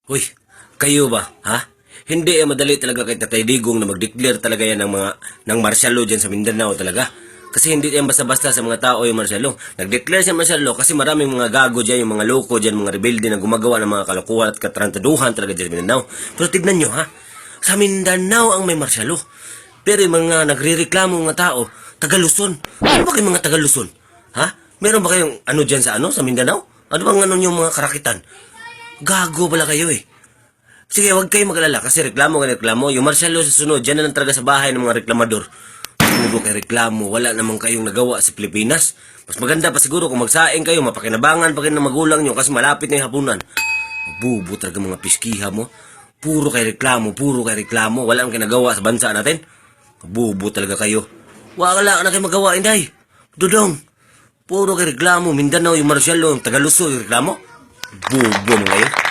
Hoy, kayo ba, ha? Hindi madali talaga kay Tatay Digong na mag-declare talaga yan ng martial law dyan sa Mindanao talaga. Kasi hindi yan basta-basta sa mga tao yung martial law. Nag-declare siya martial law kasi maraming mga gago dyan, yung mga loko dyan, mga rebelde na gumagawa ng mga kalokohan at katrantaduhan talaga dyan sa Mindanao. Pero tignan nyo, ha? Sa Mindanao ang may martial law. Pero yung mga nagre-reklamo mga tao, taga Luzon. Ano ba kayong mga taga Luzon? Ha? Meron ba kayong ano dyan sa Mindanao? Ano bang yung mga karakitan? Gago pala kayo eh. Sige, huwag kayo mag-alala kasi reklamo ka reklamo. Yung martial law sa sunod, dyan na lang talaga sa bahay ng mga reklamador. Puro kayo reklamo, wala namang kayong nagawa sa Pilipinas. Mas maganda pa siguro kung magsaing kayo, mapakinabangan pa kayo ng magulang nyo kasi malapit na yung hapunan. Mabubo talaga mga piskiha mo. Puro kayo reklamo, wala kang kinagawa sa bansa natin. Mabubo talaga kayo. Wala na kayo magawa, Inday. Dudong, puro kayo reklamo, Mindanao, yung martial law, yung Tagaluso, yung reklamo. Bubo mo kayo.